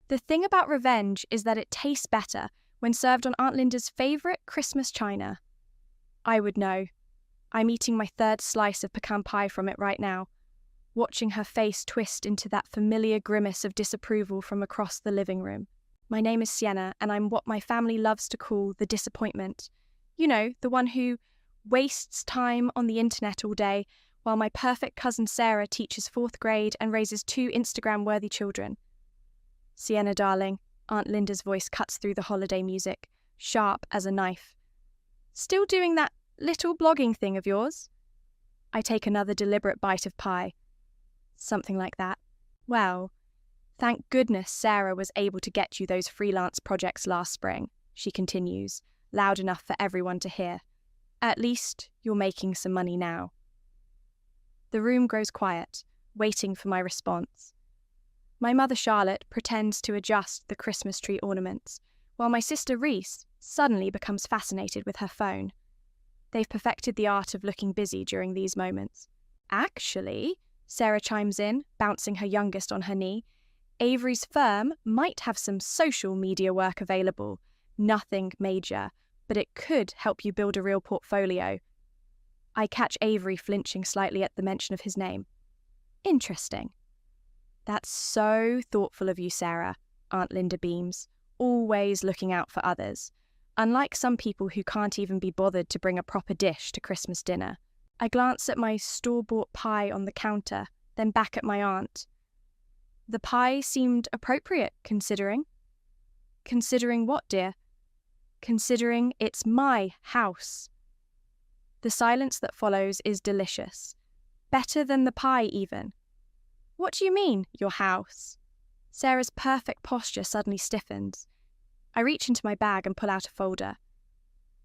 The thing about revenge is that it tastes better when served on Aunt Linda's favourite Christmas china. I would know. I'm eating my third slice of pecan pie from it right now, watching her face twist into that familiar grimace of disapproval from across the living room. My name is Sienna, and I'm what my family loves to call the disappointment. You know, the one who wastes time on the internet all day while my perfect cousin Sarah teaches 4th grade and raises 2 Instagram-worthy children. Sienna, darling, Aunt Linda's voice cuts through the holiday music, sharp as a knife. Still doing that little blogging thing of yours? I take another deliberate bite of pie. Something like that. Well, thank goodness Sarah was able to get you those freelance projects last spring, she continues, loud enough for everyone to hear. At least you're making some money now. The room grows quiet, waiting for my response. My mother Charlotte pretends to adjust the Christmas tree ornaments, while my sister Reese suddenly becomes fascinated with her phone. They've perfected the art of looking busy during these moments. Actually, Sarah chimes in, bouncing her youngest on her knee, Avery's firm might have some social media work available. Nothing major, but it could help you build a real portfolio. I catch Avery flinching slightly at the mention of his name. Interesting. That's so thoughtful of you, Sarah, Aunt Linda beams, always looking out for others, unlike some people who can't even be bothered to bring a proper dish to Christmas dinner. I glance at my store-bought pie on the counter, then back at my aunt. The pie seemed appropriate, considering. Considering what, dear? Considering it's my house. The silence that follows is delicious. Better than the pie, even. What do you mean, your house? Sarah's perfect posture suddenly stiffens. I reach into my bag and pull out a folder.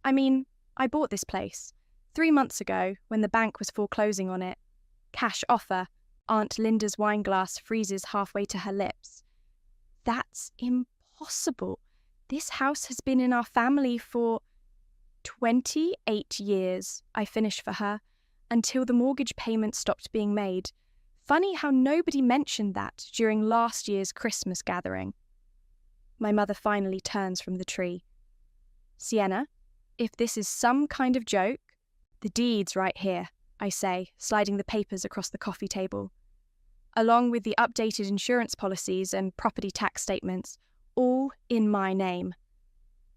I mean, I bought this place 3 months ago when the bank was foreclosing on it. Cash offer. Aunt Linda's wine glass freezes halfway to her lips. That's impossible. This house has been in our family for 28 years, I finish for her, until the mortgage payment stopped being made. Funny how nobody mentioned that during last year's Christmas gathering. My mother finally turns from the tree. Sienna, if this is some kind of joke, the deed's right here, I say, sliding the papers across the coffee table. Along with the updated insurance policies and property tax statements, all in my name.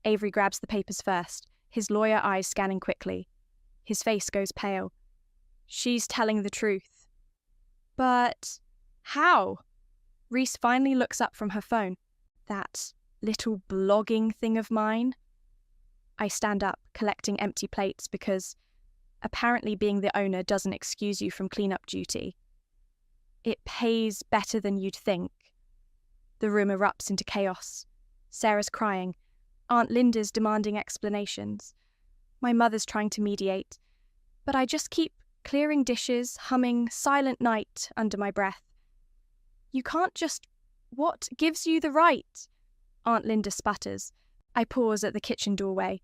Avery grabs the papers first, his lawyer eyes scanning quickly. His face goes pale. She's telling the truth. But how? Reese finally looks up from her phone. That little blogging thing of mine? I stand up, collecting empty plates because apparently being the owner doesn't excuse you from cleanup duty. It pays better than you'd think. The room erupts into chaos. Sarah's crying. Aunt Linda's demanding explanations. My mother's trying to mediate. But I just keep clearing dishes, humming Silent Night under my breath. You can't just... What gives you the right? Aunt Linda sputters. I pause at the kitchen doorway.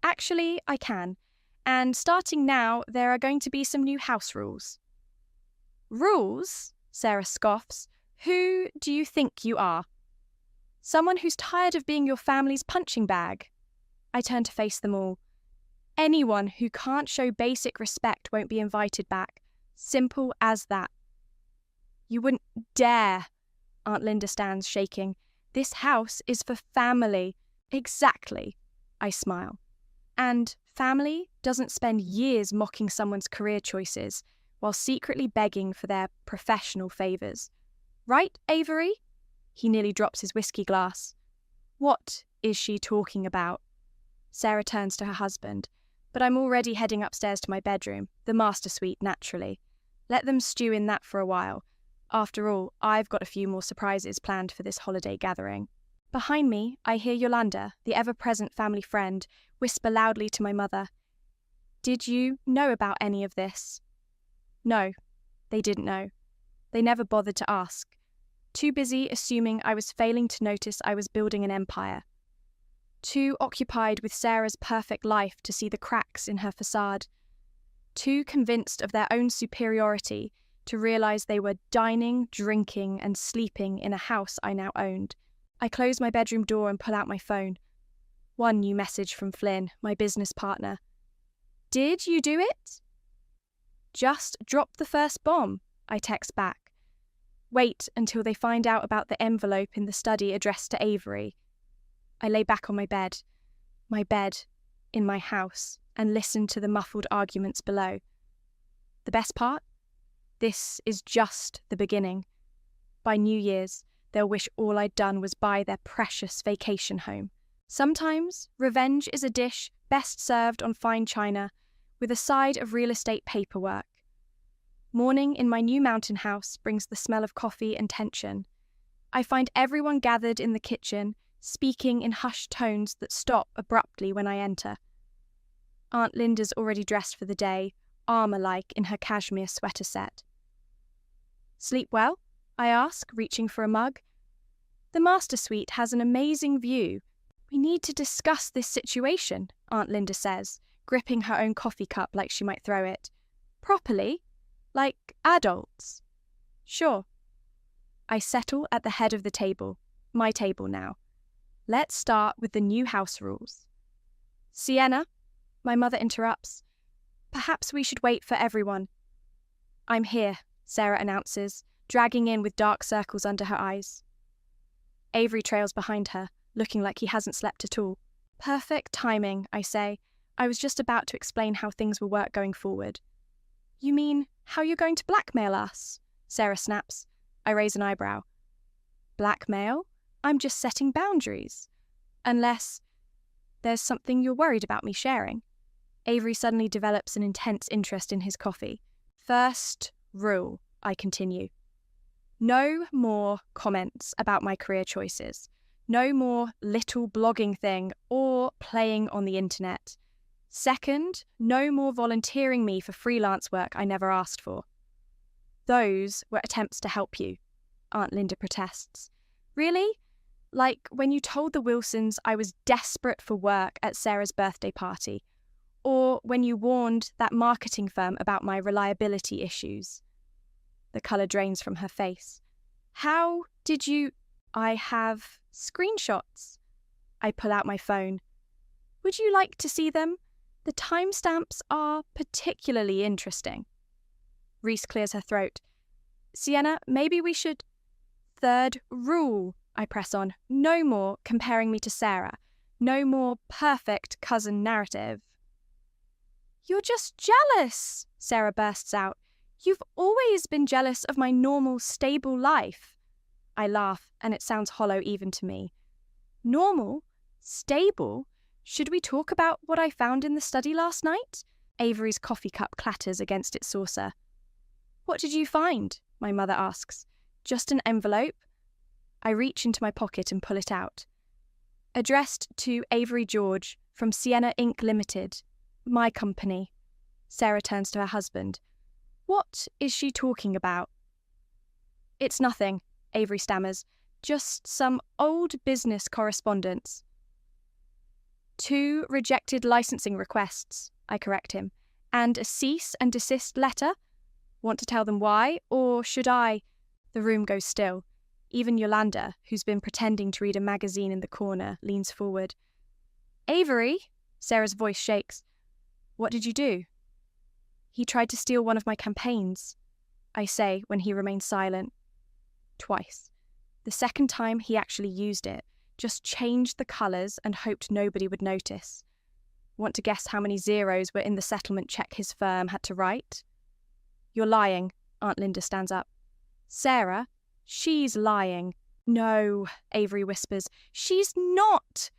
Actually, I can. And starting now, there are going to be some new house rules. Rules? Sarah scoffs. Who do you think you are? Someone who's tired of being your family's punching bag. I turn to face them all. Anyone who can't show basic respect won't be invited back. Simple as that. You wouldn't dare. Aunt Linda stands shaking. This house is for family. Exactly. I smile. And family doesn't spend years mocking someone's career choices while secretly begging for their professional favours. Right, Avery? He nearly drops his whiskey glass. What is she talking about? Sarah turns to her husband, but I'm already heading upstairs to my bedroom, the master suite, naturally. Let them stew in that for a while. After all, I've got a few more surprises planned for this holiday gathering. Behind me, I hear Yolanda, the ever-present family friend, whisper loudly to my mother. Did you know about any of this? No, they didn't know. They never bothered to ask. Too busy assuming I was failing to notice I was building an empire. Too occupied with Sarah's perfect life to see the cracks in her facade. Too convinced of their own superiority to realise they were dining, drinking and sleeping in a house I now owned, I close my bedroom door and pull out my phone. One new message from Flynn, my business partner. Did you do it? Just drop the first bomb, I text back. Wait until they find out about the envelope in the study addressed to Avery. I lay back on my bed in my house, and listen to the muffled arguments below. The best part? This is just the beginning. By New Year's, they'll wish all I'd done was buy their precious vacation home. Sometimes, revenge is a dish best served on fine china, with a side of real estate paperwork. Morning in my new mountain house brings the smell of coffee and tension. I find everyone gathered in the kitchen, speaking in hushed tones that stop abruptly when I enter. Aunt Linda's already dressed for the day, armour-like in her cashmere sweater set. Sleep well? I ask, reaching for a mug. The master suite has an amazing view. We need to discuss this situation, Aunt Linda says, gripping her own coffee cup like she might throw it. Properly? Like adults? Sure. I settle at the head of the table, my table now. Let's start with the new house rules. Sienna, my mother interrupts. Perhaps we should wait for everyone. I'm here, Sarah announces, dragging in with dark circles under her eyes. Avery trails behind her, looking like he hasn't slept at all. Perfect timing, I say. I was just about to explain how things will work going forward. You mean how you're going to blackmail us? Sarah snaps. I raise an eyebrow. Blackmail? I'm just setting boundaries. Unless there's something you're worried about me sharing. Avery suddenly develops an intense interest in his coffee. First rule, I continue. No more comments about my career choices. No more little blogging thing or playing on the internet. Second, no more volunteering me for freelance work I never asked for. Those were attempts to help you, Aunt Linda protests. Really? Like when you told the Wilsons I was desperate for work at Sarah's birthday party, or when you warned that marketing firm about my reliability issues. The colour drains from her face. How did you... I have screenshots. I pull out my phone. Would you like to see them? The timestamps are particularly interesting. Reese clears her throat. Sienna, maybe we should... Third rule, I press on. No more comparing me to Sarah. No more perfect cousin narrative. You're just jealous, Sarah bursts out. You've always been jealous of my normal, stable life. I laugh, and it sounds hollow even to me. Normal? Stable? Should we talk about what I found in the study last night? Avery's coffee cup clatters against its saucer. What did you find? My mother asks. Just an envelope? I reach into my pocket and pull it out. Addressed to Avery George from Sienna Inc. Limited, my company. Sarah turns to her husband. What is she talking about? It's nothing, Avery stammers. Just some old business correspondence. 2 rejected licensing requests, I correct him, and a cease and desist letter. Want to tell them why, or should I? The room goes still. Even Yolanda, who's been pretending to read a magazine in the corner, leans forward. Avery? Sarah's voice shakes. What did you do? He tried to steal one of my campaigns, I say when he remains silent. Twice. The second time he actually used it, just changed the colours and hoped nobody would notice. Want to guess how many zeros were in the settlement cheque his firm had to write? You're lying, Aunt Linda stands up. Sarah, she's lying. No, Avery whispers. She's not.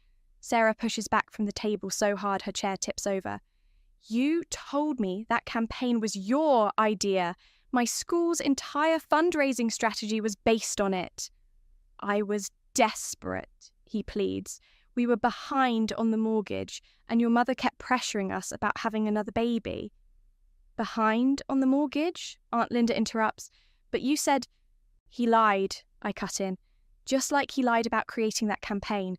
Sarah pushes back from the table so hard her chair tips over. You told me that campaign was your idea. My school's entire fundraising strategy was based on it. I was desperate, he pleads. We were behind on the mortgage, and your mother kept pressuring us about having another baby. Behind on the mortgage? Aunt Linda interrupts. But you said... He lied, I cut in. Just like he lied about creating that campaign.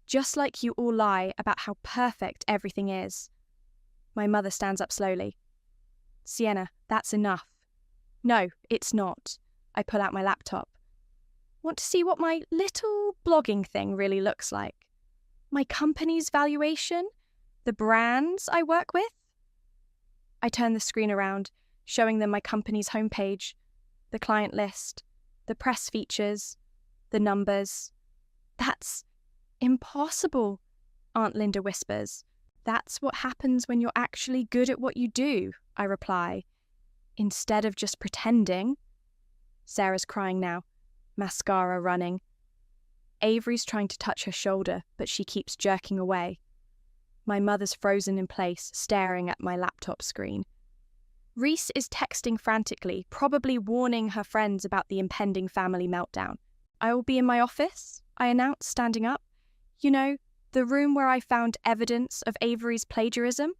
Just like you all lie about how perfect everything is. My mother stands up slowly. Sienna, that's enough. No, it's not. I pull out my laptop. Want to see what my little blogging thing really looks like? My company's valuation? The brands I work with? I turn the screen around, showing them my company's homepage, the client list, the press features, the numbers. That's impossible, Aunt Linda whispers. That's what happens when you're actually good at what you do, I reply, instead of just pretending. Sarah's crying now, mascara running. Avery's trying to touch her shoulder, but she keeps jerking away. My mother's frozen in place, staring at my laptop screen. Reese is texting frantically, probably warning her friends about the impending family meltdown. I will be in my office, I announce, standing up. You know, the room where I found evidence of Avery's plagiarism.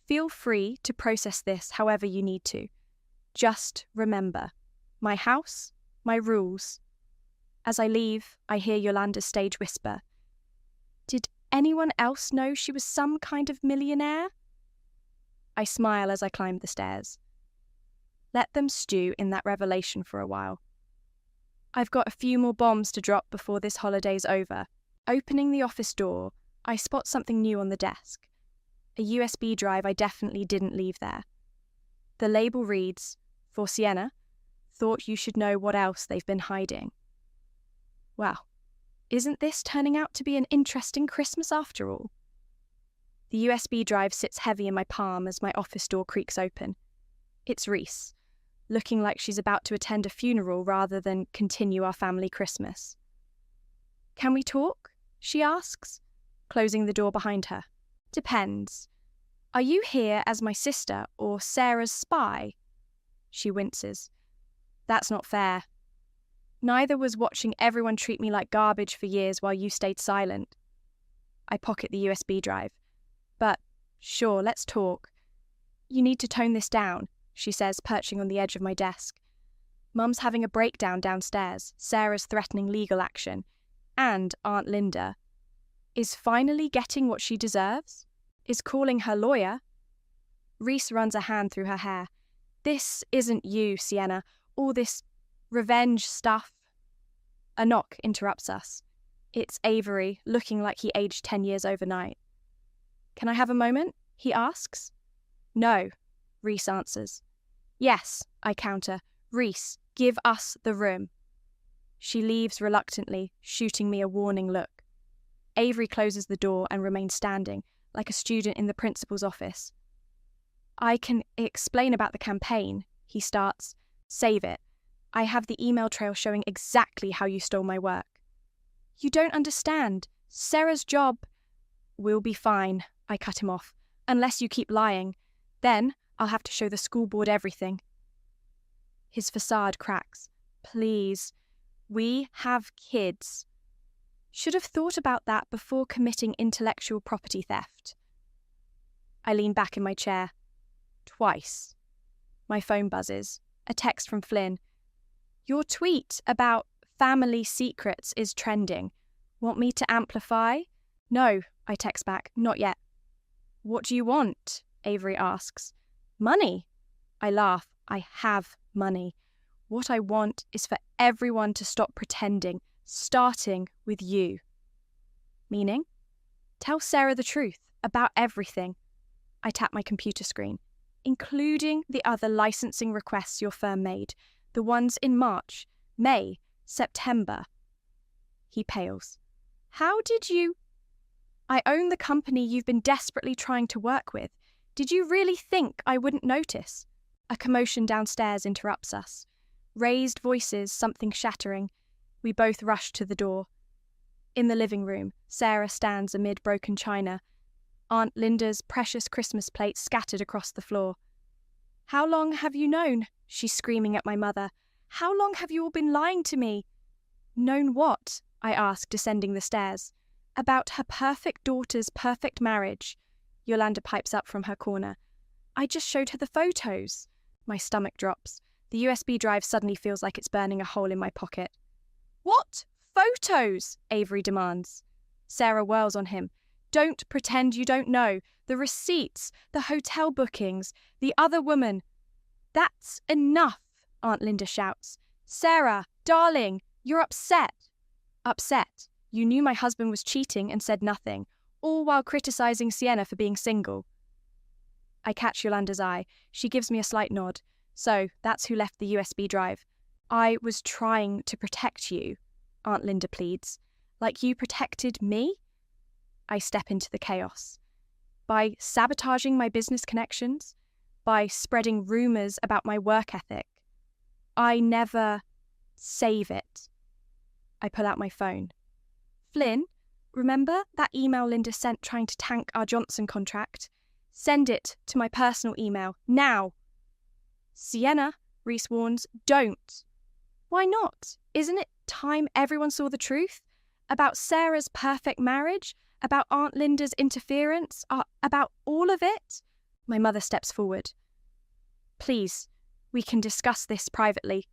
Feel free to process this however you need to. Just remember, my house, my rules. As I leave, I hear Yolanda's stage whisper. Did anyone else know she was some kind of millionaire? I smile as I climb the stairs. Let them stew in that revelation for a while. I've got a few more bombs to drop before this holiday's over. Opening the office door, I spot something new on the desk. A USB drive I definitely didn't leave there. The label reads, For Sienna, thought you should know what else they've been hiding. Well, isn't this turning out to be an interesting Christmas after all? The USB drive sits heavy in my palm as my office door creaks open. It's Reese, looking like she's about to attend a funeral rather than continue our family Christmas. Can we talk? She asks, closing the door behind her. Depends. Are you here as my sister or Sarah's spy? She winces. That's not fair. Neither was watching everyone treat me like garbage for years while you stayed silent. I pocket the USB drive. But, sure, let's talk. You need to tone this down, she says, perching on the edge of my desk. Mum's having a breakdown downstairs, Sarah's threatening legal action, and Aunt Linda is finally getting what she deserves, is calling her lawyer. Reese runs a hand through her hair. This isn't you, Sienna, all this revenge stuff. A knock interrupts us. It's Avery, looking like he aged 10 years overnight. Can I have a moment? He asks. No, Reese answers. Yes, I counter. Reese, give us the room. She leaves reluctantly, shooting me a warning look. Avery closes the door and remains standing, like a student in the principal's office. I can explain about the campaign, he starts. Save it. I have the email trail showing exactly how you stole my work. You don't understand. Sarah's job. We'll be fine, I cut him off, unless you keep lying. Then I'll have to show the school board everything. His facade cracks. Please. We have kids. Should have thought about that before committing intellectual property theft. I lean back in my chair. Twice. My phone buzzes. A text from Flynn. Your tweet about family secrets is trending. Want me to amplify? No, I text back. Not yet. What do you want? Avery asks. Money. I laugh. I have money. What I want is for everyone to stop pretending, starting with you. Meaning? Tell Sarah the truth about everything. I tap my computer screen, including the other licensing requests your firm made, the ones in March, May, September. He pales. How did you? I own the company you've been desperately trying to work with. Did you really think I wouldn't notice? A commotion downstairs interrupts us. Raised voices, something shattering. We both rush to the door. In the living room, Sarah stands amid broken china. Aunt Linda's precious Christmas plates scattered across the floor. How long have you known? She's screaming at my mother. How long have you all been lying to me? Known what? I ask, descending the stairs. About her perfect daughter's perfect marriage. Yolanda pipes up from her corner. I just showed her the photos. My stomach drops. The USB drive suddenly feels like it's burning a hole in my pocket. What photos? Avery demands. Sarah whirls on him. Don't pretend you don't know. The receipts, the hotel bookings, the other woman. That's enough, Aunt Linda shouts. Sarah, darling, You're upset. Upset. You knew my husband was cheating and said nothing, all while criticizing Sienna for being single. I catch Yolanda's eye. She gives me a slight nod. So, that's who left the USB drive. I was trying to protect you, Aunt Linda pleads. Like you protected me? I step into the chaos. By sabotaging my business connections, by spreading rumors about my work ethic. I never save it. I pull out my phone. Flynn, remember that email Linda sent trying to tank our Johnson contract? Send it to my personal email, now. Sienna, Reese warns, don't. Why not? Isn't it time everyone saw the truth? About Sarah's perfect marriage? About Aunt Linda's interference? About all of it? My mother steps forward. Please, we can discuss this privately.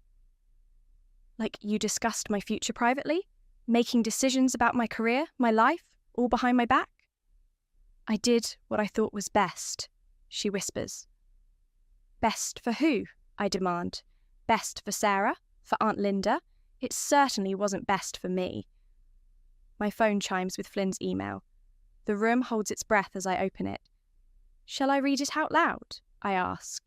Like you discussed my future privately? Making decisions about my career, my life, all behind my back? I did what I thought was best, she whispers. Best for who? I demand. Best for Sarah? For Aunt Linda? It certainly wasn't best for me. My phone chimes with Flynn's email. The room holds its breath as I open it. Shall I read it out loud? I ask.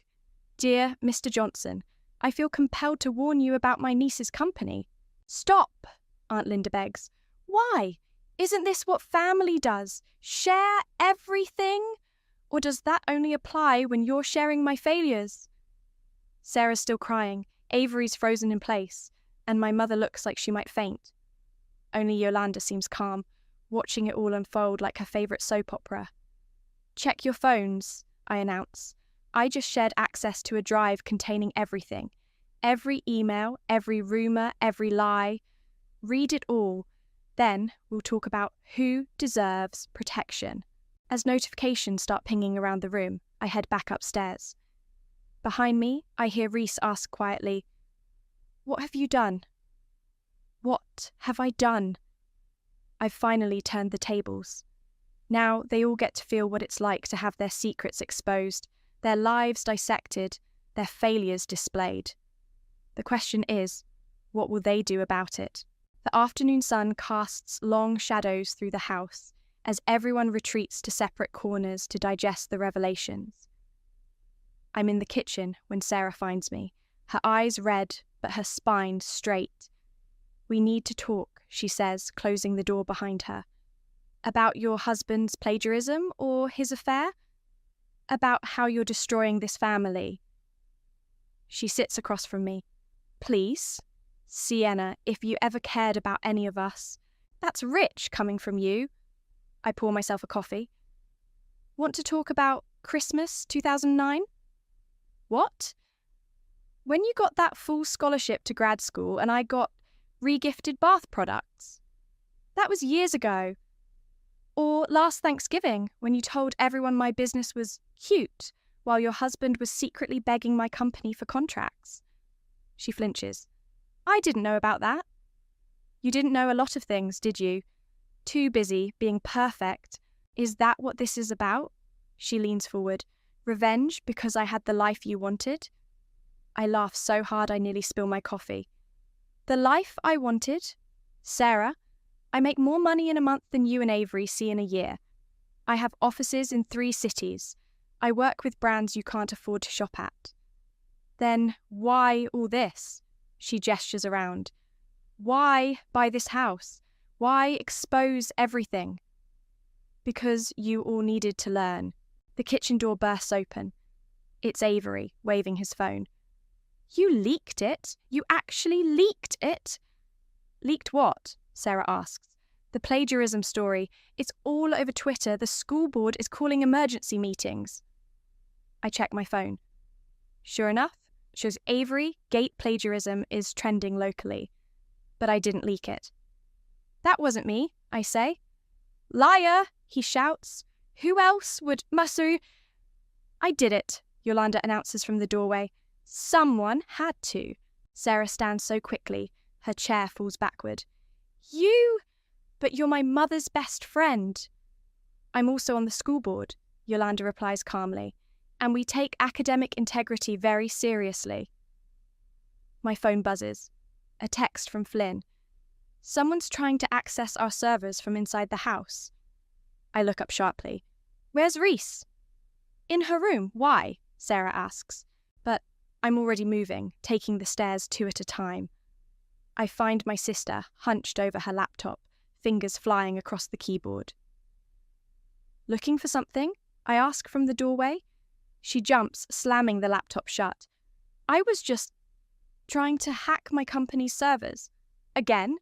Dear Mr. Johnson, I feel compelled to warn you about my niece's company. Stop, Aunt Linda begs. Why? Isn't this what family does? Share everything? Or does that only apply when you're sharing my failures? Sarah's still crying, Avery's frozen in place, and my mother looks like she might faint. Only Yolanda seems calm, watching it all unfold like her favourite soap opera. Check your phones, I announce. I just shared access to a drive containing everything. Every email, every rumour, every lie. Read it all. Then we'll talk about who deserves protection. As notifications start pinging around the room, I head back upstairs. Behind me, I hear Reese ask quietly, What have you done? What have I done? I've finally turned the tables. Now they all get to feel what it's like to have their secrets exposed, their lives dissected, their failures displayed. The question is, what will they do about it? The afternoon sun casts long shadows through the house as everyone retreats to separate corners to digest the revelations. I'm in the kitchen when Sarah finds me, her eyes red but her spine straight. We need to talk, she says, closing the door behind her. About your husband's plagiarism or his affair? About how you're destroying this family. She sits across from me. Please, Sienna, if you ever cared about any of us. That's rich coming from you. I pour myself a coffee. Want to talk about Christmas 2009? What? When you got that full scholarship to grad school and I got re-gifted bath products. That was years ago. Or last Thanksgiving when you told everyone my business was cute while your husband was secretly begging my company for contracts. She flinches. I didn't know about that. You didn't know a lot of things, did you? Too busy being perfect. Is that what this is about? She leans forward. Revenge because I had the life you wanted? I laugh so hard I nearly spill my coffee. The life I wanted? Sarah, I make more money in a month than you and Avery see in a year. I have offices in 3 cities. I work with brands you can't afford to shop at. Then why all this? She gestures around. Why buy this house? Why expose everything? Because you all needed to learn. The kitchen door bursts open. It's Avery, waving his phone. You leaked it? You actually leaked it? Leaked what? Sarah asks. The plagiarism story. It's all over Twitter. The school board is calling emergency meetings. I check my phone. Sure enough, shows Avery Gate plagiarism is trending locally. But I didn't leak it. That wasn't me, I say. Liar, he shouts. Who else would Masu? I did it, Yolanda announces from the doorway. Someone had to. Sarah stands so quickly, her chair falls backward. You? But you're my mother's best friend. I'm also on the school board, Yolanda replies calmly, and we take academic integrity very seriously. My phone buzzes. A text from Flynn. Someone's trying to access our servers from inside the house. I look up sharply. Where's Reese? In her room. Why? Sarah asks. But I'm already moving, taking the stairs 2 at a time. I find my sister hunched over her laptop, fingers flying across the keyboard. Looking for something? I ask from the doorway. She jumps, slamming the laptop shut. I was just trying to hack my company's servers. Again?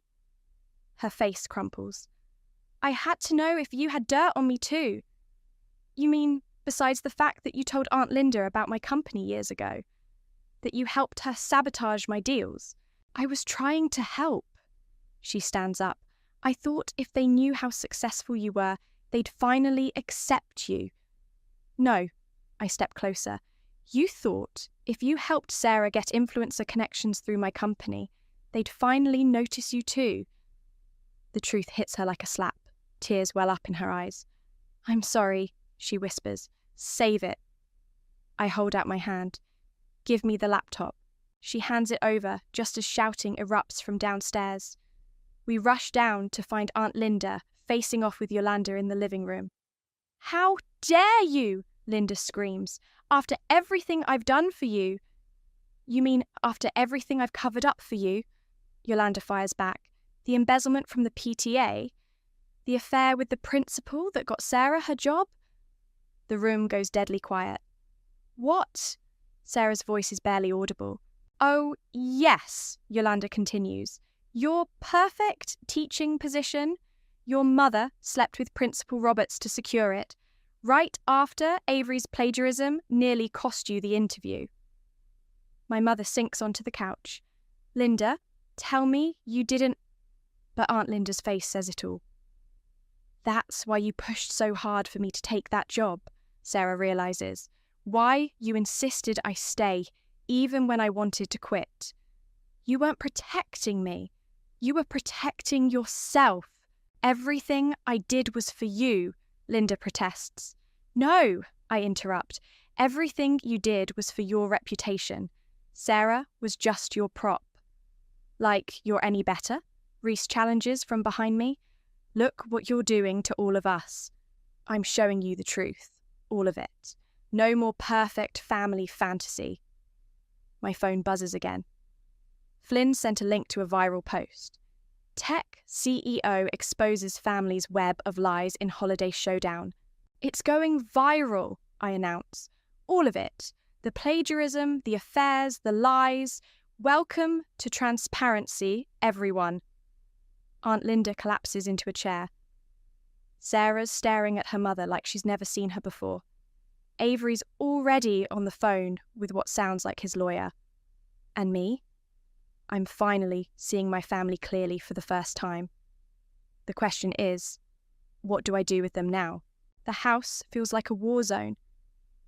Her face crumples. I had to know if you had dirt on me too. You mean, besides the fact that you told Aunt Linda about my company years ago? That you helped her sabotage my deals? I was trying to help. She stands up. I thought if they knew how successful you were, they'd finally accept you. No, I step closer. You thought if you helped Sarah get influencer connections through my company, they'd finally notice you too. The truth hits her like a slap. Tears well up in her eyes. I'm sorry, she whispers. Save it. I hold out my hand. Give me the laptop. She hands it over just as shouting erupts from downstairs. We rush down to find Aunt Linda facing off with Yolanda in the living room. How dare you? Linda screams. After everything I've done for you. You mean after everything I've covered up for you? Yolanda fires back. The embezzlement from the PTA? The affair with the principal that got Sarah her job? The room goes deadly quiet. What? Sarah's voice is barely audible. Oh, yes, Yolanda continues. Your perfect teaching position. Your mother slept with Principal Roberts to secure it, right after Avery's plagiarism nearly cost you the interview. My mother sinks onto the couch. Linda, tell me you didn't... But Aunt Linda's face says it all. That's why you pushed so hard for me to take that job, Sarah realizes. Why you insisted I stay, even when I wanted to quit. You weren't protecting me. You were protecting yourself. Everything I did was for you, Linda protests. No, I interrupt. Everything you did was for your reputation. Sarah was just your prop. Like you're any better? Reese challenges from behind me. Look what you're doing to all of us. I'm showing you the truth. All of it. No more perfect family fantasy. My phone buzzes again. Flynn sent a link to a viral post. Tech CEO exposes family's web of lies in holiday showdown. It's going viral, I announce. All of it. The plagiarism, the affairs, the lies. Welcome to transparency, everyone. Aunt Linda collapses into a chair. Sarah's staring at her mother like she's never seen her before. Avery's already on the phone with what sounds like his lawyer. And me? I'm finally seeing my family clearly for the first time. The question is, what do I do with them now? The house feels like a war zone.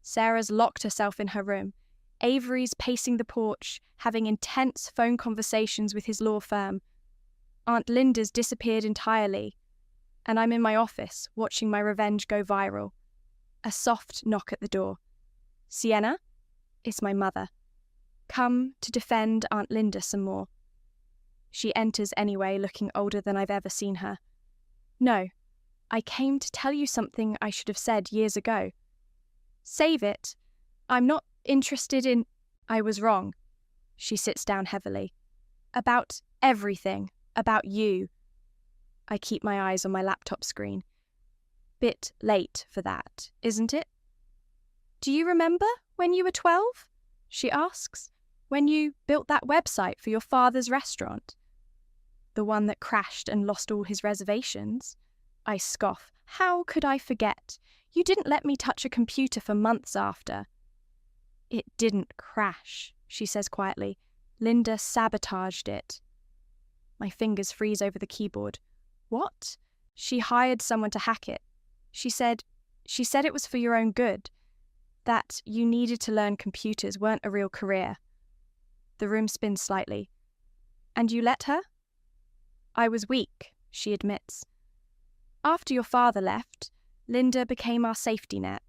Sarah's locked herself in her room. Avery's pacing the porch, having intense phone conversations with his law firm. Aunt Linda's disappeared entirely, and I'm in my office watching my revenge go viral. A soft knock at the door. Sienna? It's my mother. Come to defend Aunt Linda some more. She enters anyway, looking older than I've ever seen her. No, I came to tell you something I should have said years ago. Save it. I'm not interested in... I was wrong. She sits down heavily. About everything. About you. I keep my eyes on my laptop screen. Bit late for that, isn't it? Do you remember when you were 12? She asks. When you built that website for your father's restaurant? The one that crashed and lost all his reservations? I scoff. How could I forget? You didn't let me touch a computer for months after. It didn't crash, she says quietly. Linda sabotaged it. My fingers freeze over the keyboard. What? She hired someone to hack it. She said it was for your own good. That you needed to learn computers weren't a real career. The room spins slightly. And you let her? I was weak, she admits. After your father left, Linda became our safety net.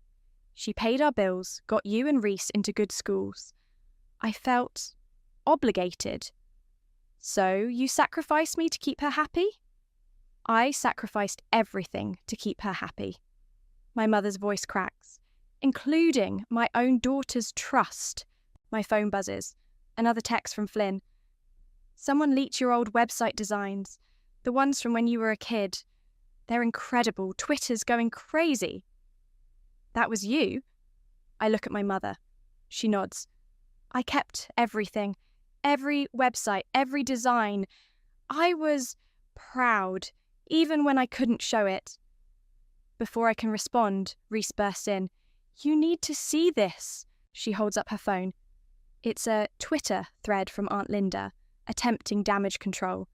She paid our bills, got you and Reese into good schools. I felt obligated. So you sacrificed me to keep her happy? I sacrificed everything to keep her happy. My mother's voice cracks, including my own daughter's trust. My phone buzzes. Another text from Flynn. Someone leaked your old website designs, the ones from when you were a kid. They're incredible. Twitter's going crazy. That was you? I look at my mother. She nods. I kept everything, every website, every design. I was proud, even when I couldn't show it. Before I can respond, Reese bursts in. You need to see this. She holds up her phone. It's a Twitter thread from Aunt Linda, attempting damage control.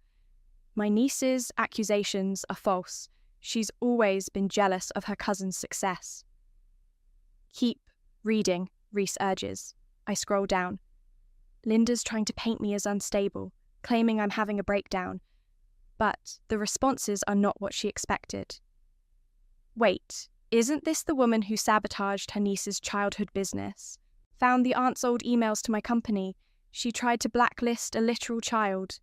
My niece's accusations are false. She's always been jealous of her cousin's success. Keep reading, Reese urges. I scroll down. Linda's trying to paint me as unstable, claiming I'm having a breakdown. But the responses are not what she expected. Wait, isn't this the woman who sabotaged her niece's childhood business? Found the aunt's old emails to my company. She tried to blacklist a literal child.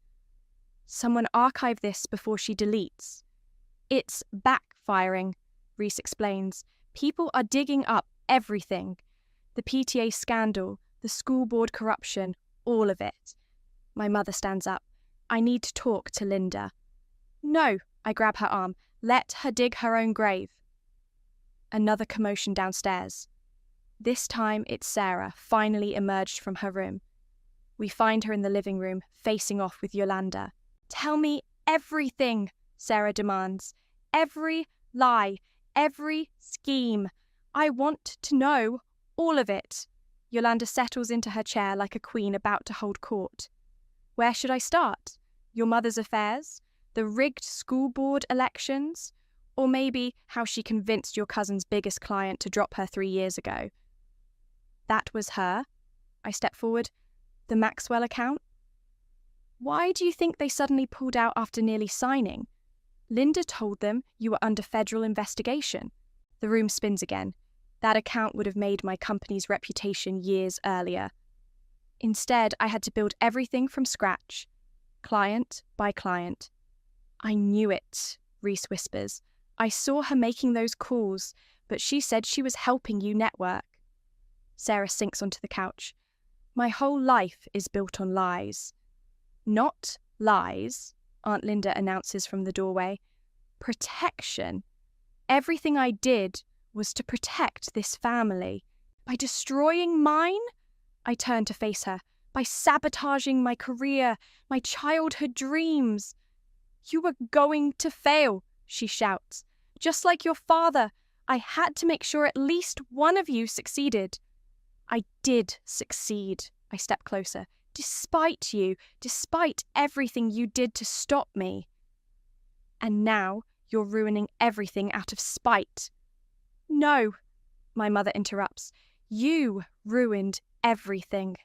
Someone archived this before she deletes. It's backfiring, Reese explains. People are digging up everything. The PTA scandal, the school board corruption, all of it. My mother stands up. I need to talk to Linda. No, I grab her arm. Let her dig her own grave. Another commotion downstairs. This time it's Sarah, finally emerged from her room. We find her in the living room, facing off with Yolanda. Tell me everything, Sarah demands. Every lie, every scheme. I want to know all of it. Yolanda settles into her chair like a queen about to hold court. Where should I start? Your mother's affairs? The rigged school board elections? Or maybe how she convinced your cousin's biggest client to drop her 3 years ago? That was her. I step forward. The Maxwell account? Why do you think they suddenly pulled out after nearly signing? Linda told them you were under federal investigation. The room spins again. That account would have made my company's reputation years earlier. Instead, I had to build everything from scratch, client by client. I knew it, Reese whispers. I saw her making those calls, but she said she was helping you network. Sarah sinks onto the couch. My whole life is built on lies. Not lies, Aunt Linda announces from the doorway. Protection. Everything I did was to protect this family. By destroying mine? I turn to face her. By sabotaging my career, my childhood dreams. You were going to fail, she shouts. Just like your father, I had to make sure at least one of you succeeded. I did succeed. I step closer. Despite you, despite everything you did to stop me. And now you're ruining everything out of spite. No, my mother interrupts. You ruined everything.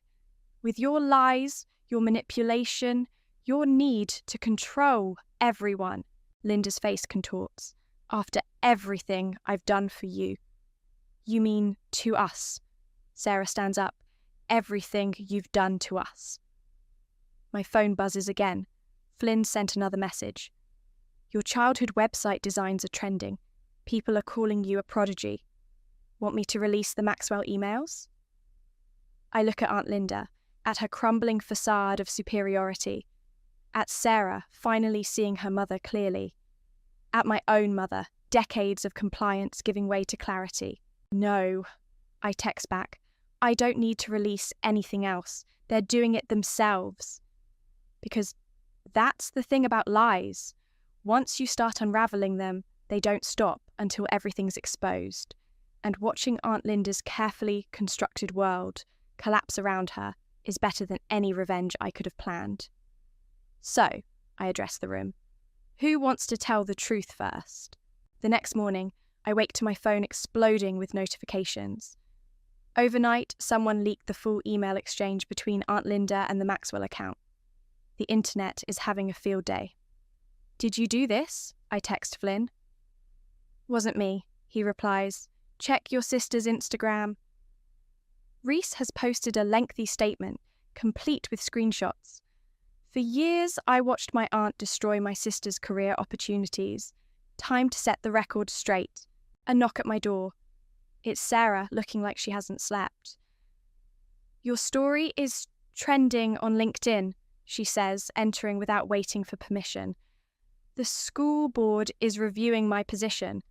With your lies, your manipulation, your need to control everyone. Linda's face contorts. After everything I've done for you. You mean to us. Sarah stands up. Everything you've done to us. My phone buzzes again. Flynn sent another message. Your childhood website designs are trending. People are calling you a prodigy. Want me to release the Maxwell emails? I look at Aunt Linda, at her crumbling facade of superiority, at Sarah finally seeing her mother clearly, at my own mother, decades of compliance giving way to clarity. No, I text back. I don't need to release anything else. They're doing it themselves. Because that's the thing about lies. Once you start unraveling them, they don't stop until everything's exposed. And watching Aunt Linda's carefully constructed world collapse around her is better than any revenge I could have planned. So, I address the room. Who wants to tell the truth first? The next morning, I wake to my phone exploding with notifications. Overnight, someone leaked the full email exchange between Aunt Linda and the Maxwell account. The internet is having a field day. Did you do this? I text Flynn. Wasn't me, he replies. Check your sister's Instagram. Reese has posted a lengthy statement, complete with screenshots. For years, I watched my aunt destroy my sister's career opportunities. Time to set the record straight. A knock at my door. It's Sarah, looking like she hasn't slept. Your story is trending on LinkedIn, she says, entering without waiting for permission. The school board is reviewing my position.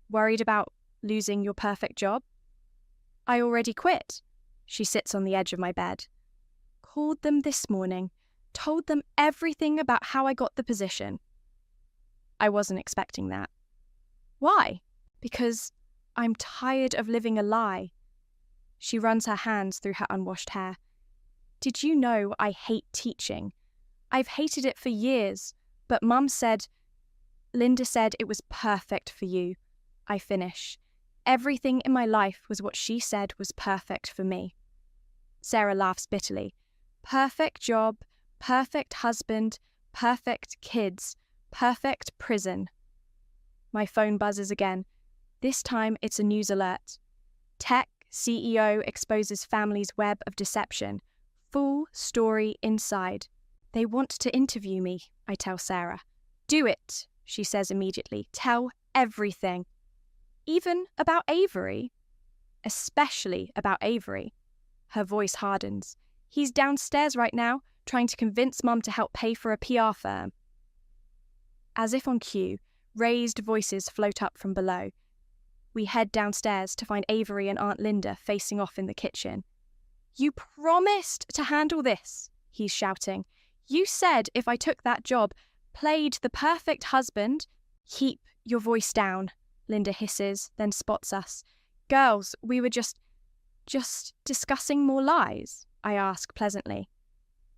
Worried about losing your perfect job? I already quit. She sits on the edge of my bed. Called them this morning. Told them everything about how I got the position. I wasn't expecting that. Why? Because I'm tired of living a lie. She runs her hands through her unwashed hair. Did you know I hate teaching? I've hated it for years, but Linda said it was perfect for you. I finish. Everything in my life was what she said was perfect for me. Sarah laughs bitterly. Perfect job, perfect husband, perfect kids, perfect prison. My phone buzzes again. This time it's a news alert. Tech CEO exposes family's web of deception. Full story inside. They want to interview me, I tell Sarah. Do it, she says immediately. Tell everything. Even about Avery? Especially about Avery. Her voice hardens. He's downstairs right now, trying to convince Mum to help pay for a PR firm. As if on cue, raised voices float up from below. We head downstairs to find Avery and Aunt Linda facing off in the kitchen. You promised to handle this, he's shouting. You said if I took that job, played the perfect husband. Keep your voice down, Linda hisses, then spots us. Girls, we were just discussing more lies, I ask pleasantly.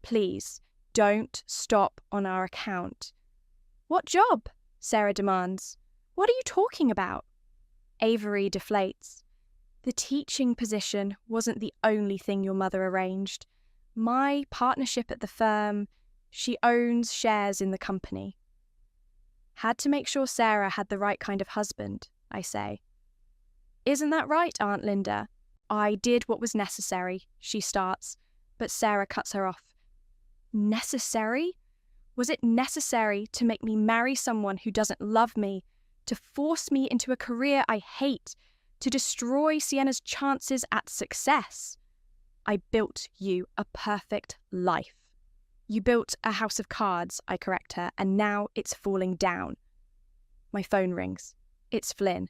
Please, don't stop on our account. What job? Sarah demands. What are you talking about? Avery deflates. The teaching position wasn't the only thing your mother arranged. My partnership at the firm, she owns shares in the company. Had to make sure Sarah had the right kind of husband, I say. Isn't that right, Aunt Linda? I did what was necessary, she starts, but Sarah cuts her off. Necessary? Was it necessary to make me marry someone who doesn't love me, to force me into a career I hate, to destroy Sienna's chances at success? I built you a perfect life. You built a house of cards, I correct her, and now it's falling down. My phone rings. It's Flynn.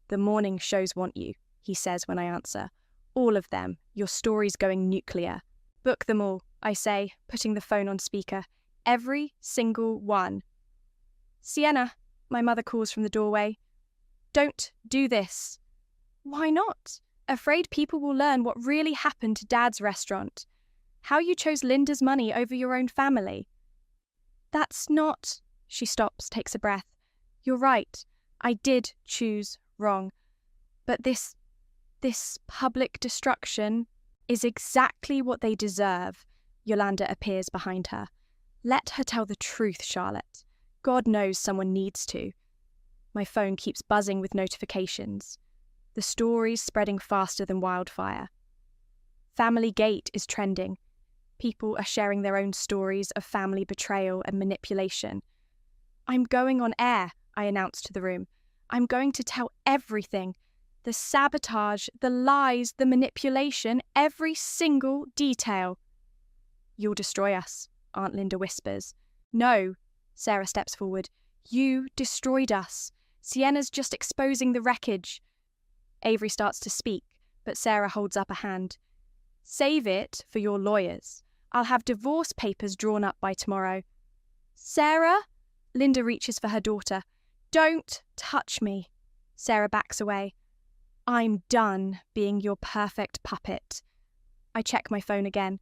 The morning shows want you, he says when I answer. All of them. Your story's going nuclear. Book them all, I say, putting the phone on speaker. Every single one. Sienna, my mother calls from the doorway. Don't do this. Why not? Afraid people will learn what really happened to Dad's restaurant. How you chose Linda's money over your own family. That's not... She stops, takes a breath. You're right. I did choose wrong. But this public destruction is exactly what they deserve. Yolanda appears behind her. Let her tell the truth, Charlotte. God knows someone needs to. My phone keeps buzzing with notifications. The story's spreading faster than wildfire. Family Gate is trending. People are sharing their own stories of family betrayal and manipulation. I'm going on air, I announce to the room. I'm going to tell everything. The sabotage, the lies, the manipulation, every single detail. You'll destroy us, Aunt Linda whispers. No, Sarah steps forward. You destroyed us. Sienna's just exposing the wreckage. Avery starts to speak, but Sarah holds up a hand. Save it for your lawyers. I'll have divorce papers drawn up by tomorrow. Sarah? Linda reaches for her daughter. Don't touch me. Sarah backs away. I'm done being your perfect puppet. I check my phone again.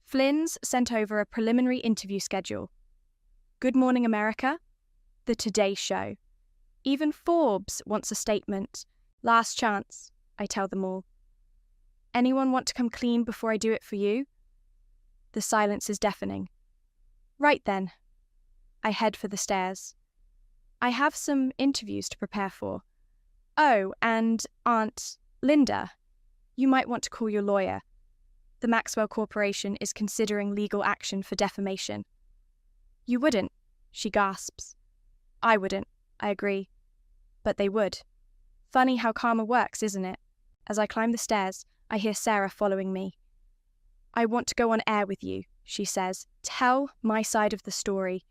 Flynn's sent over a preliminary interview schedule. Good Morning America, The Today Show. Even Forbes wants a statement. Last chance, I tell them all. Anyone want to come clean before I do it for you? The silence is deafening. Right then. I head for the stairs. I have some interviews to prepare for. Oh, and Aunt Linda, you might want to call your lawyer. The Maxwell Corporation is considering legal action for defamation. You wouldn't, she gasps. I wouldn't, I agree. But they would. Funny how karma works, isn't it? As I climb the stairs, I hear Sarah following me. I want to go on air with you, she says. Tell my side of the story.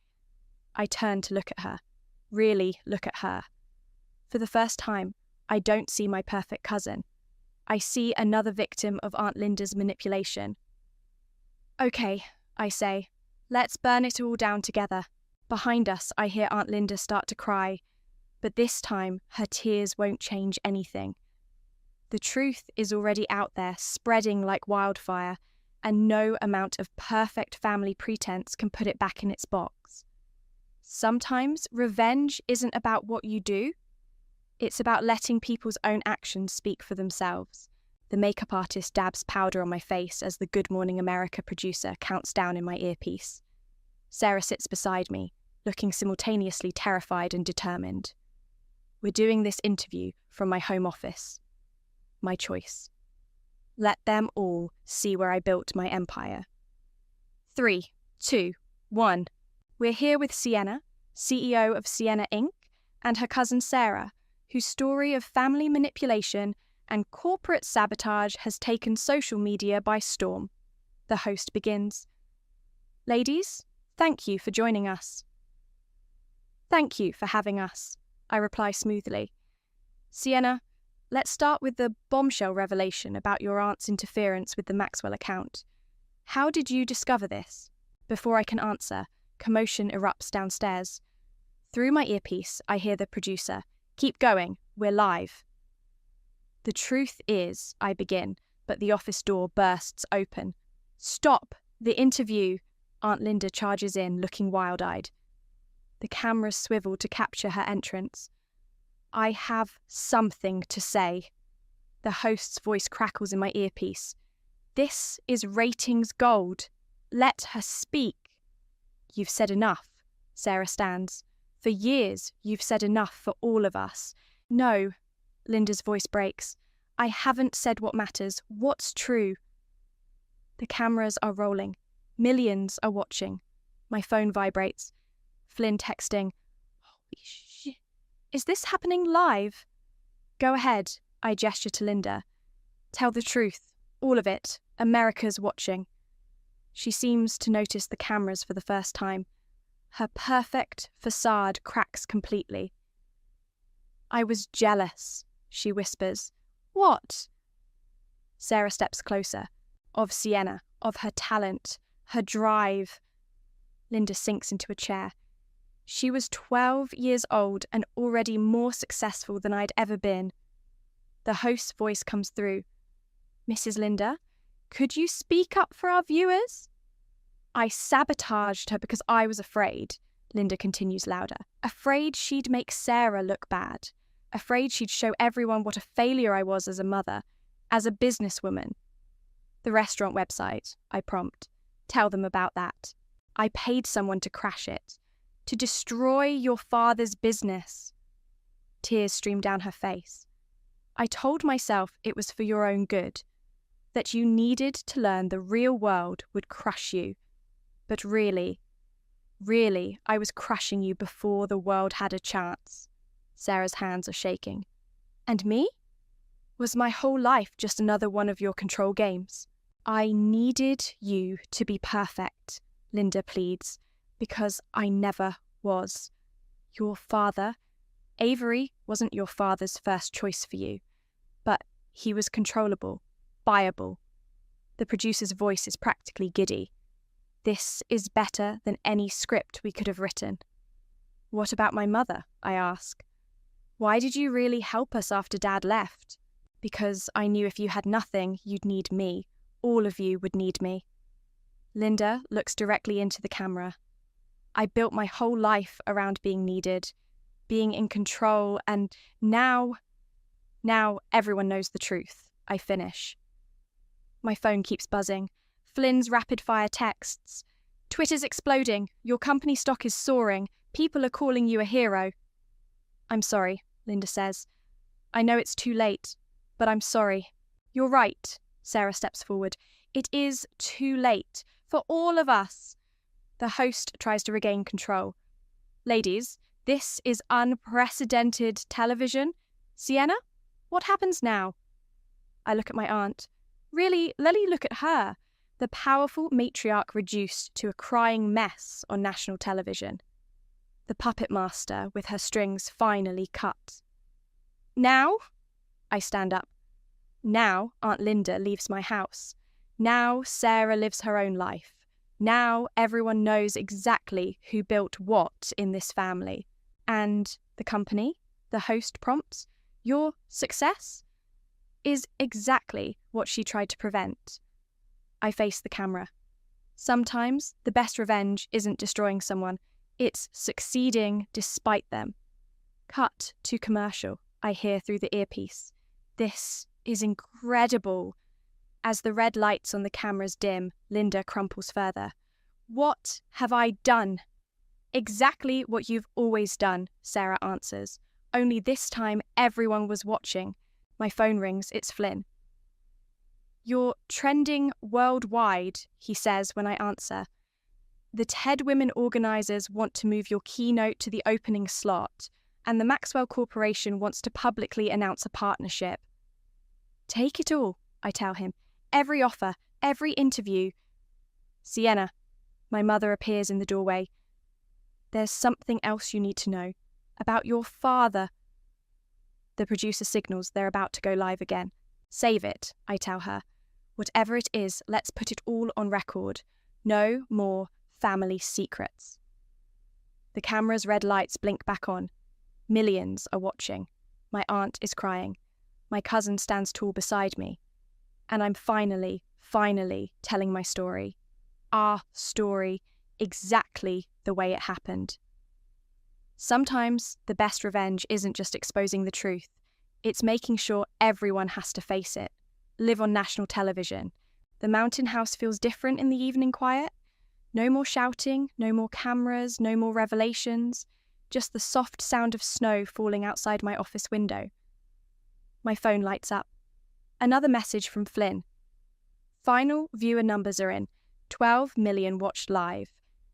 I turn to look at her. Really look at her. For the first time, I don't see my perfect cousin. I see another victim of Aunt Linda's manipulation. Okay, I say. Let's burn it all down together. Behind us, I hear Aunt Linda start to cry, but this time her tears won't change anything. The truth is already out there, spreading like wildfire, and no amount of perfect family pretense can put it back in its box. Sometimes revenge isn't about what you do. It's about letting people's own actions speak for themselves. The makeup artist dabs powder on my face as the Good Morning America producer counts down in my earpiece. Sarah sits beside me, looking simultaneously terrified and determined. We're doing this interview from my home office. My choice. Let them all see where I built my empire. 3, 2, 1. We're here with Sienna, CEO of Sienna Inc., and her cousin Sarah, whose story of family manipulation and corporate sabotage has taken social media by storm. The host begins. Ladies, thank you for joining us. Thank you for having us, I reply smoothly. Sienna, let's start with the bombshell revelation about your aunt's interference with the Maxwell account. How did you discover this? Before I can answer, commotion erupts downstairs. Through my earpiece, I hear the producer. Keep going, we're live. The truth is, I begin, but the office door bursts open. Stop! The interview! Aunt Linda charges in, looking wild-eyed. The cameras swivel to capture her entrance. I have something to say. The host's voice crackles in my earpiece. This is ratings gold. Let her speak. You've said enough. Sarah stands. For years, you've said enough for all of us. No, Linda's voice breaks. I haven't said what matters, what's true. The cameras are rolling. Millions are watching. My phone vibrates. Flynn texting. Holy shit. Is this happening live? Go ahead, I gesture to Linda. Tell the truth. All of it. America's watching. She seems to notice the cameras for the first time. Her perfect facade cracks completely. I was jealous, she whispers. What? Sarah steps closer. Of Sienna, of her talent, her drive. Linda sinks into a chair. She was 12 years old and already more successful than I'd ever been. The host's voice comes through. Mrs. Linda, could you speak up for our viewers? I sabotaged her because I was afraid, Linda continues louder. Afraid she'd make Sarah look bad. Afraid she'd show everyone what a failure I was as a mother, as a businesswoman. The restaurant website, I prompt. Tell them about that. I paid someone to crash it. To destroy your father's business. Tears stream down her face. I told myself it was for your own good, that you needed to learn the real world would crush you. But really, I was crushing you before the world had a chance. Sarah's hands are shaking. And me? Was my whole life just another one of your control games? I needed you to be perfect, Linda pleads, because I never was. Your father, Avery, wasn't your father's first choice for you, but he was controllable, buyable. The producer's voice is practically giddy. This is better than any script we could have written. What about my mother? I ask. Why did you really help us after Dad left? Because I knew if you had nothing, you'd need me. All of you would need me. Linda looks directly into the camera. I built my whole life around being needed, being in control, and now everyone knows the truth. I finish. My phone keeps buzzing. Flynn's rapid-fire texts. Twitter's exploding. Your company stock is soaring. People are calling you a hero. I'm sorry, Linda says. I know it's too late, but I'm sorry. You're right, Sarah steps forward. It is too late for all of us. The host tries to regain control. Ladies, this is unprecedented television. Sienna, what happens now? I look at my aunt. Really, Lily, look at her. The powerful matriarch reduced to a crying mess on national television. The puppet master with her strings finally cut. Now, I stand up. Now Aunt Linda leaves my house. Now Sarah lives her own life. Now everyone knows exactly who built what in this family. And the company, the host prompts, your success, is exactly what she tried to prevent. I face the camera. Sometimes the best revenge isn't destroying someone, it's succeeding despite them. Cut to commercial, I hear through the earpiece. This is incredible. As the red lights on the cameras dim, Linda crumples further. What have I done? Exactly what you've always done, Sarah answers. Only this time everyone was watching. My phone rings, it's Flynn. You're trending worldwide, he says when I answer. The TED Women organisers want to move your keynote to the opening slot, and the Maxwell Corporation wants to publicly announce a partnership. Take it all, I tell him. Every offer, every interview. Sienna, my mother appears in the doorway. There's something else you need to know. About your father. The producer signals they're about to go live again. Save it, I tell her. Whatever it is, let's put it all on record. No more family secrets. The camera's red lights blink back on. Millions are watching. My aunt is crying. My cousin stands tall beside me. And I'm finally telling my story. Our story, exactly the way it happened. Sometimes the best revenge isn't just exposing the truth. It's making sure everyone has to face it. Live on national television. The Mountain House feels different in the evening quiet. No more shouting, no more cameras, no more revelations. Just the soft sound of snow falling outside my office window. My phone lights up. Another message from Flynn. Final viewer numbers are in. 12 million watched live.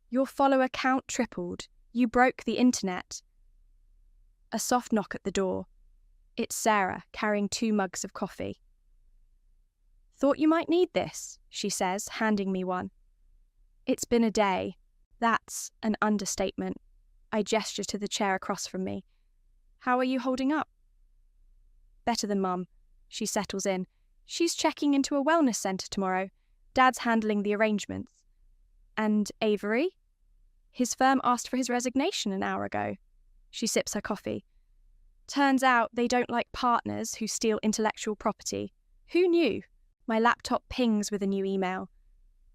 Your follower count tripled. You broke the internet. A soft knock at the door. It's Sarah, carrying 2 mugs of coffee. Thought you might need this, she says, handing me one. It's been a day. That's an understatement. I gesture to the chair across from me. How are you holding up? Better than Mum. She settles in. She's checking into a wellness centre tomorrow. Dad's handling the arrangements. And Avery? His firm asked for his resignation an hour ago. She sips her coffee. Turns out they don't like partners who steal intellectual property. Who knew? My laptop pings with a new email.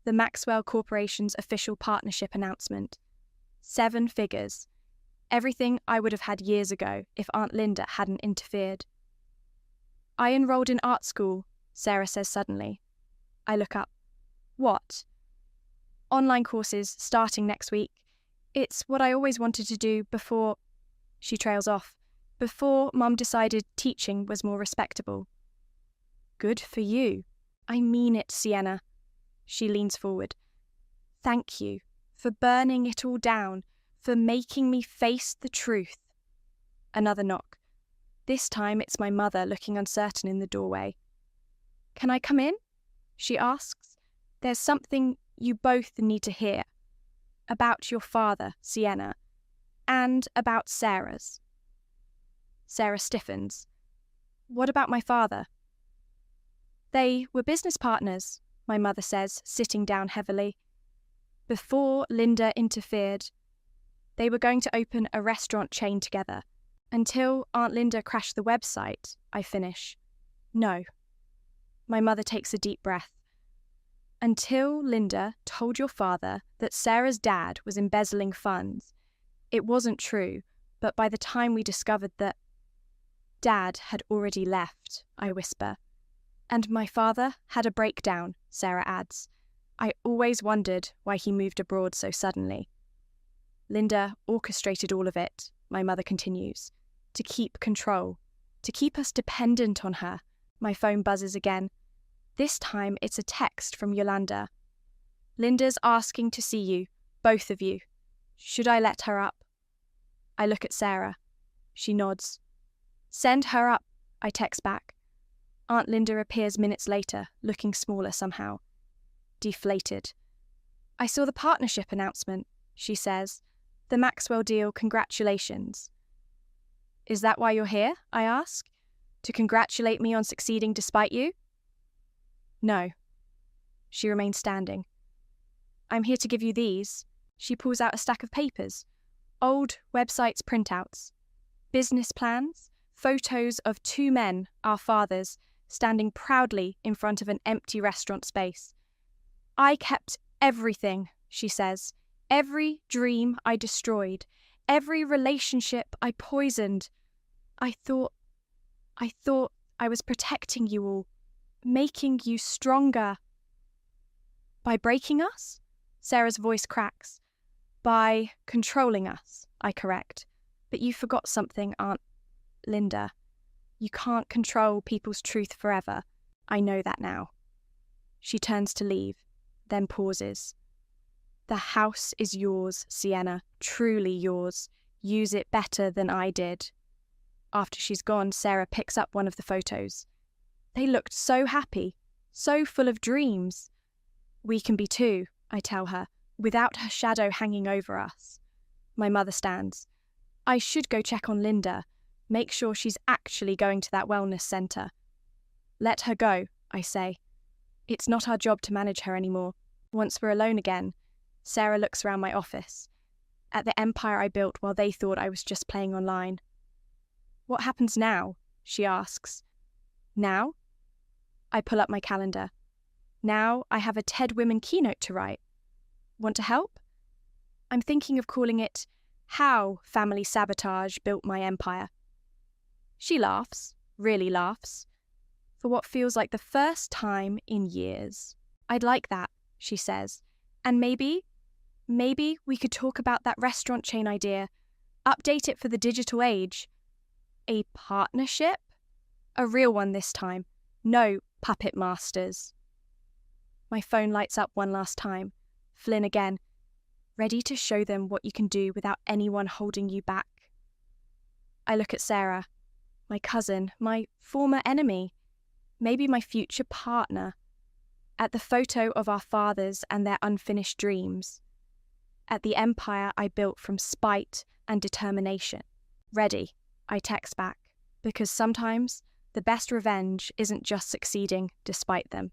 The Maxwell Corporation's official partnership announcement. 7 figures. Everything I would have had years ago if Aunt Linda hadn't interfered. I enrolled in art school, Sarah says suddenly. I look up. What? Online courses starting next week. It's what I always wanted to do before... She trails off. Before Mum decided teaching was more respectable. Good for you. I mean it, Sienna. She leans forward. Thank you for burning it all down, for making me face the truth. Another knock. This time it's my mother looking uncertain in the doorway. Can I come in? She asks. There's something you both need to hear. About your father, Sienna, and about Sarah's. Sarah stiffens. What about my father? They were business partners, my mother says, sitting down heavily. Before Linda interfered, they were going to open a restaurant chain together. Until Aunt Linda crashed the website, I finish. No. My mother takes a deep breath. Until Linda told your father that Sarah's dad was embezzling funds, it wasn't true, but by the time we discovered that Dad had already left, I whisper. And my father had a breakdown, Sarah adds. I always wondered why he moved abroad so suddenly. Linda orchestrated all of it, my mother continues, to keep control, to keep us dependent on her. My phone buzzes again. This time it's a text from Yolanda. Linda's asking to see you, both of you. Should I let her up? I look at Sarah. She nods. Send her up, I text back. Aunt Linda appears minutes later, looking smaller somehow. Deflated. I saw the partnership announcement, she says. The Maxwell deal, congratulations. Is that why you're here? I ask. To congratulate me on succeeding despite you? No. She remains standing. I'm here to give you these. She pulls out a stack of papers. Old websites printouts. Business plans. Photos of two men, our fathers, standing proudly in front of an empty restaurant space. I kept everything, she says. Every dream I destroyed. Every relationship I poisoned. I thought I was protecting you all, making you stronger. By breaking us? Sarah's voice cracks. By controlling us, I correct. But you forgot something, Aunt Linda. You can't control people's truth forever. I know that now. She turns to leave, then pauses. The house is yours, Sienna, truly yours. Use it better than I did. After she's gone, Sarah picks up one of the photos. They looked so happy, so full of dreams. We can be too, I tell her, without her shadow hanging over us. My mother stands. I should go check on Linda, make sure she's actually going to that wellness centre. Let her go, I say. It's not our job to manage her anymore. Once we're alone again, Sarah looks around my office, at the empire I built while they thought I was just playing online. What happens now? She asks. Now? I pull up my calendar. Now I have a TED Women keynote to write. Want to help? I'm thinking of calling it How Family Sabotage Built My Empire. She laughs, really laughs, for what feels like the first time in years. I'd like that, she says. And maybe we could talk about that restaurant chain idea, update it for the digital age. A partnership? A real one this time. No puppet masters. My phone lights up one last time. Flynn again. Ready to show them what you can do without anyone holding you back. I look at Sarah, my cousin, my former enemy, maybe my future partner, at the photo of our fathers and their unfinished dreams, at the empire I built from spite and determination. Ready, I text back, because sometimes the best revenge isn't just succeeding despite them.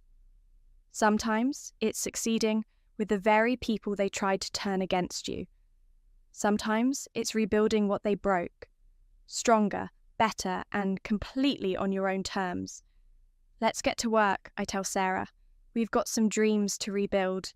Sometimes it's succeeding with the very people they tried to turn against you. Sometimes it's rebuilding what they broke, stronger, better, and completely on your own terms. Let's get to work, I tell Sarah. We've got some dreams to rebuild,